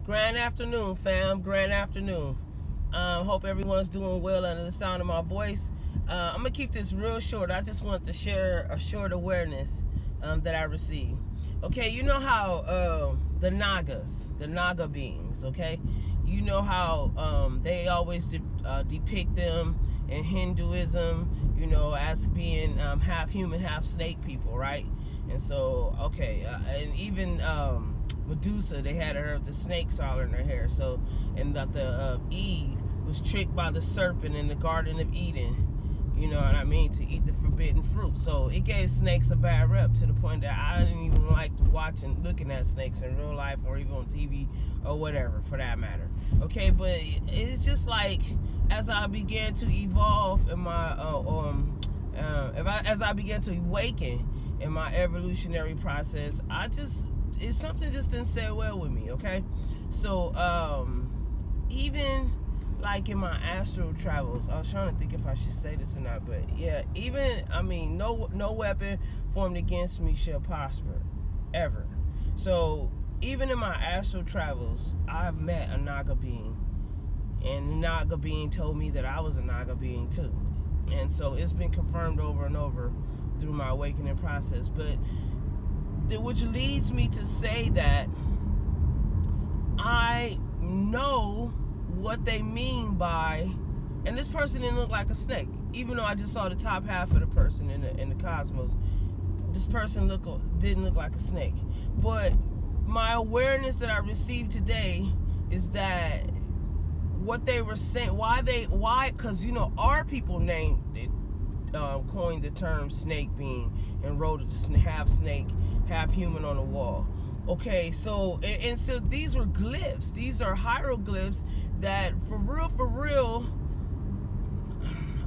Grand afternoon, fam. Grand afternoon. Hope everyone's doing well under the sound of my voice. I'm going to keep this real short. I just want to share a short awareness that I received. Okay, you know how the Nagas, the Naga beings, okay? You know how they always depict them in Hinduism, you know, as being half human, half snake people, right? And so, okay, and even Medusa, they had her with the snakes all in her hair. So, and that the Eve was tricked by the serpent in the Garden of Eden, you know what I mean, to eat the forbidden fruit. So it gave snakes a bad rep to the point that I didn't even like watching, looking at snakes in real life or even on TV or whatever for that matter. Okay, but it's just like as I began to evolve in my as I began to awaken in my evolutionary process, it's something just didn't sit well with me. Okay, so even like in my astral travels, I was trying to think if I should say this or not, but yeah, no weapon formed against me shall prosper ever. So even in my astral travels, I've met a Naga being, and the Naga being told me that I was a Naga being too. And so it's been confirmed over and over through my awakening process. But which leads me to say that I know what they mean by, and this person didn't look like a snake, even though I just saw the top half of the person in the cosmos. This person didn't look like a snake. But my awareness that I received today is that what they were saying, because you know our people named it, coined the term snake being and wrote it half snake, half human on the wall. Okay, so and so these were glyphs. These are hieroglyphs that for real,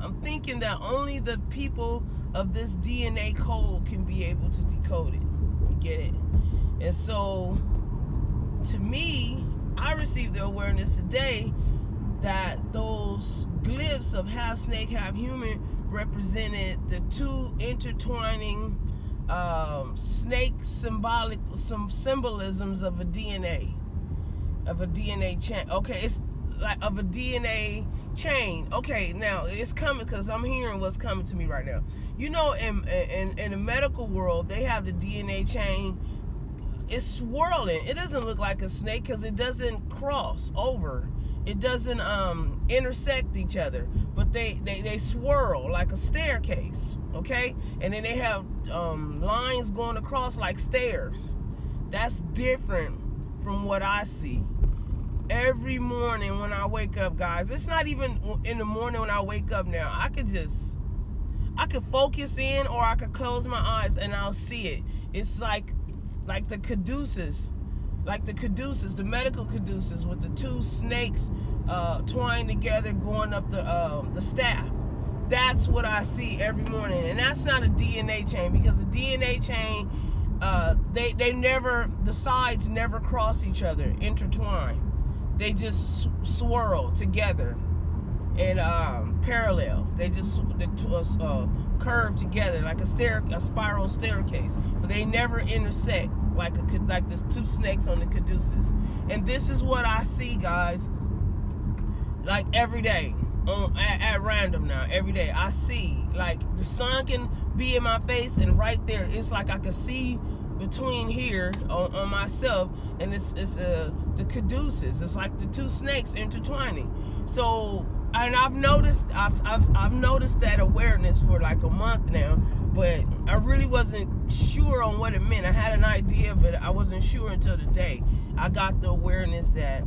I'm thinking that only the people of this DNA code can be able to decode it. You get it? And so to me, I received the awareness today that those glyphs of half snake, half human represented the two intertwining snake symbolisms of a DNA chain. Okay, it's like of a DNA chain. Okay, now it's coming because I'm hearing what's coming to me right now. You know, in the medical world, they have the DNA chain. It's swirling. It doesn't look like a snake because it doesn't cross over. It doesn't intersect each other, but they swirl like a staircase, okay? And then they have lines going across like stairs. That's different from what I see. Every morning when I wake up, guys, it's not even in the morning when I wake up now. I could focus in or I could close my eyes and I'll see it. It's like the caduceus. Like the medical caduceus with the two snakes twined together going up the staff. That's what I see every morning, and that's not a DNA chain because the DNA chain, the sides never cross each other, intertwine. They just swirl together and parallel. They just curve together like a spiral staircase, but they never intersect like the two snakes on the caduceus. And this is what I see, guys, like every day, at random now, every day. I see, like, the sun can be in my face, and right there, it's like I can see between here on myself, and it's the caduceus. It's like the two snakes intertwining. So, and I've noticed that awareness for like a month now, but I really wasn't sure on what it meant. I had an idea, but I wasn't sure until today. I got the awareness that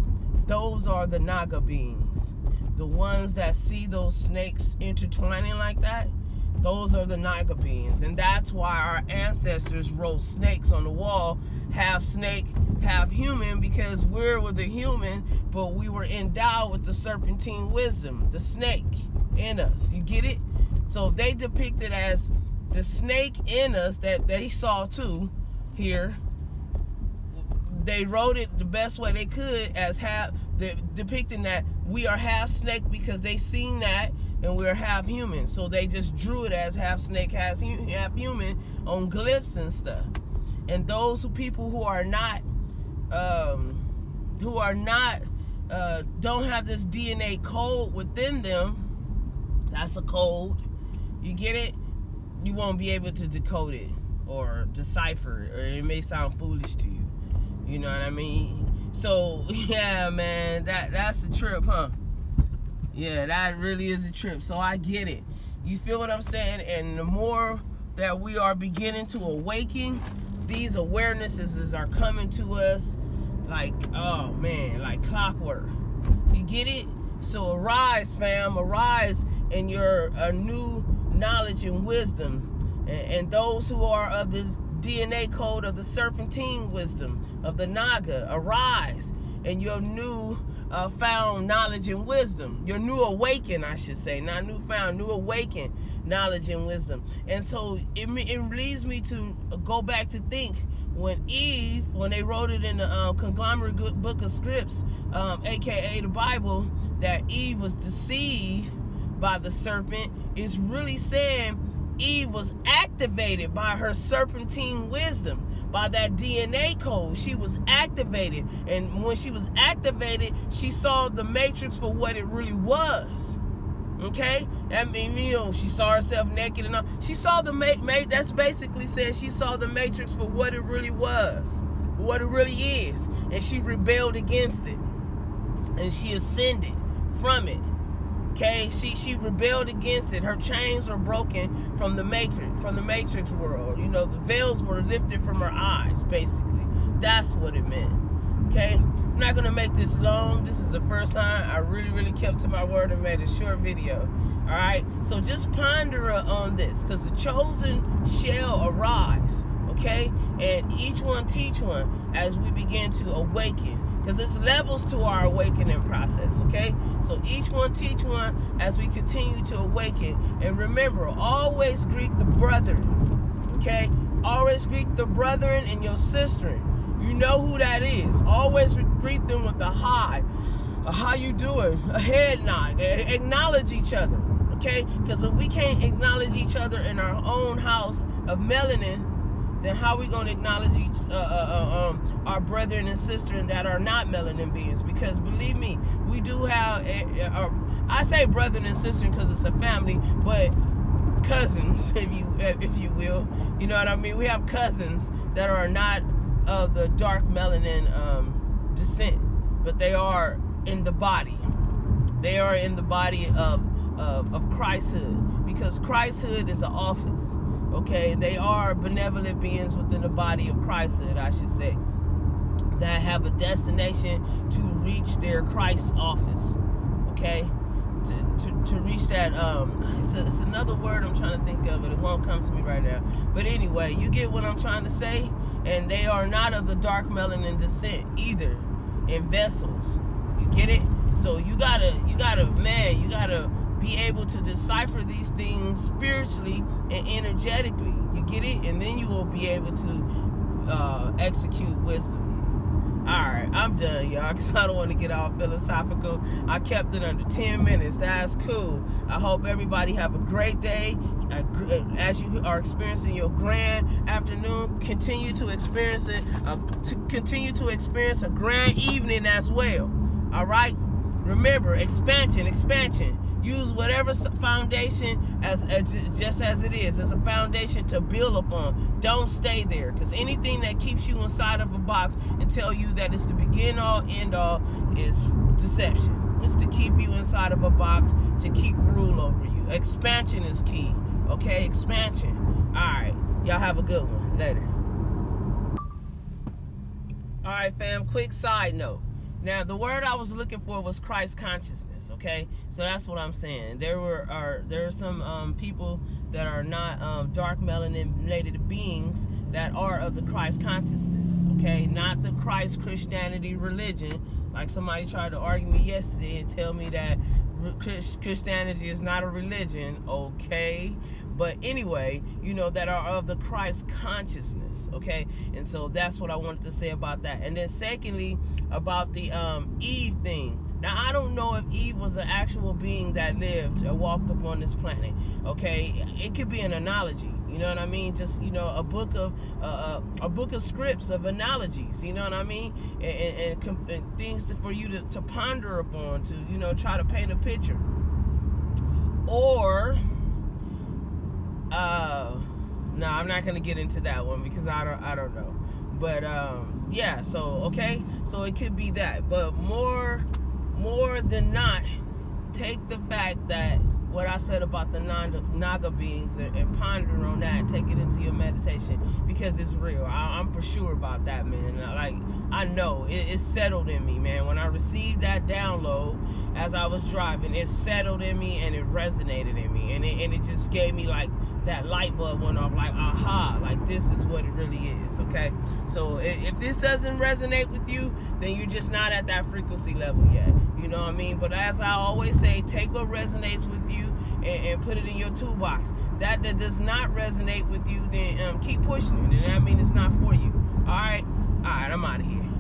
those are the Naga beings. The ones that see those snakes intertwining like that, those are the Naga beings. And that's why our ancestors wrote snakes on the wall, half snake, half human, because we're the human, but we were endowed with the serpentine wisdom, the snake in us. You get it? So they depict it as the snake in us that they saw too here. They wrote it the best way they could as depicting that we are half snake because they seen that, and we're half human. So they just drew it as half snake, half human on glyphs and stuff. And those people who are not who are not, don't have this DNA code within them, that's a code, you get it? You won't be able to decode it or decipher it, or it may sound foolish to you. You know what I mean? So, yeah, man, that's a trip, huh? Yeah, that really is a trip. So I get it. You feel what I'm saying? And the more that we are beginning to awaken, these awarenesses are coming to us like, oh man, like clockwork. You get it? So arise, fam, arise in your new knowledge and wisdom. And those who are of the DNA code of the serpentine wisdom of the Naga, arise in your new found knowledge and wisdom. Your new awaken, I should say, not new found, new awaken knowledge and wisdom. And so it leads me to go back to think when Eve, when they wrote it in the conglomerate book of scripts, aka the Bible, that Eve was deceived by the serpent, is really saying Eve was activated by her serpentine wisdom, by that DNA code. She was activated, and when she was activated, she saw the matrix for what it really was. Okay, I mean, you know, she saw herself naked and all. She saw the that's basically said she saw the matrix for what it really was, what it really is, and she rebelled against it, and she ascended from it. Okay, she rebelled against it. Her chains were broken from the matrix world. You know, the veils were lifted from her eyes, basically. That's what it meant. Okay, I'm not gonna make this long. This is the first time I really kept to my word and made a short video. All right, so just ponder on this, because the chosen shall arise. Okay, and each one teach one as we begin to awaken. Because it's levels to our awakening process, okay? So each one teach one as we continue to awaken. And remember, always greet the brethren, okay? Always greet the brethren and your sister. You know who that is. Always greet them with a hi. How you doing? A head nod. Acknowledge each other, okay? Because if we can't acknowledge each other in our own house of melanin, then how are we going to acknowledge our brethren and sisters that are not melanin beings? Because believe me, we do have, I say brethren and sisters because it's a family, but cousins, if you will. You know what I mean? We have cousins that are not of the dark melanin descent, but they are in the body. They are in the body of Christhood, because Christhood is an office. Okay, they are benevolent beings within the body of Christhood, I should say, that have a destination to reach their Christ office. Okay, to reach that. It's another word I'm trying to think of, but it won't come to me right now. But anyway, you get what I'm trying to say. And they are not of the dark melanin descent either, in vessels. You get it? So you gotta be able to decipher these things spiritually and energetically. You get it? And then you will be able to execute wisdom. Alright, I'm done, y'all, because I don't want to get all philosophical. I kept it under 10 minutes. That's cool. I hope everybody have a great day. As you are experiencing your grand afternoon, continue to experience it. Continue to experience a grand evening as well. Alright? Remember, expansion. Use whatever foundation just as it is, as a foundation to build upon. Don't stay there, because anything that keeps you inside of a box and tell you that it's the begin all, end all is deception. It's to keep you inside of a box, to keep rule over you. Expansion is key. Okay, expansion. All right, y'all have a good one. Later. All right, fam, quick side note. Now, the word I was looking for was Christ consciousness, okay? So that's what I'm saying. There are some people that are not dark melanated beings that are of the Christ consciousness, okay? Not the Christ Christianity religion. Like somebody tried to argue me yesterday and tell me that Christianity is not a religion, okay? But anyway, you know, that are of the Christ consciousness, okay? And so that's what I wanted to say about that. And then secondly, about the Eve thing. Now, I don't know if Eve was an actual being that lived or walked upon this planet, okay? It could be an analogy. You know what I mean? Just, you know, a book of scripts, of analogies. You know what I mean? And things for you to ponder upon, to, you know, try to paint a picture. Or, no, I'm not gonna get into that one because I don't know. But yeah, so okay, so it could be that. But more than not, take the fact that what I said about the Naga beings and ponder on that and take it into your meditation, because it's real. I'm for sure about that, man. Like, I know it settled in me, man. When I received that download as I was driving, it settled in me and it resonated in me, and it just gave me like that light bulb went off, like, aha, like this is what it really is. Okay, so if this doesn't resonate with you, then you're just not at that frequency level yet. You know what I mean? But as I always say, take what resonates with you and put it in your toolbox. That does not resonate with you, then keep pushing it, and that means it's not for you. All right, I'm out of here.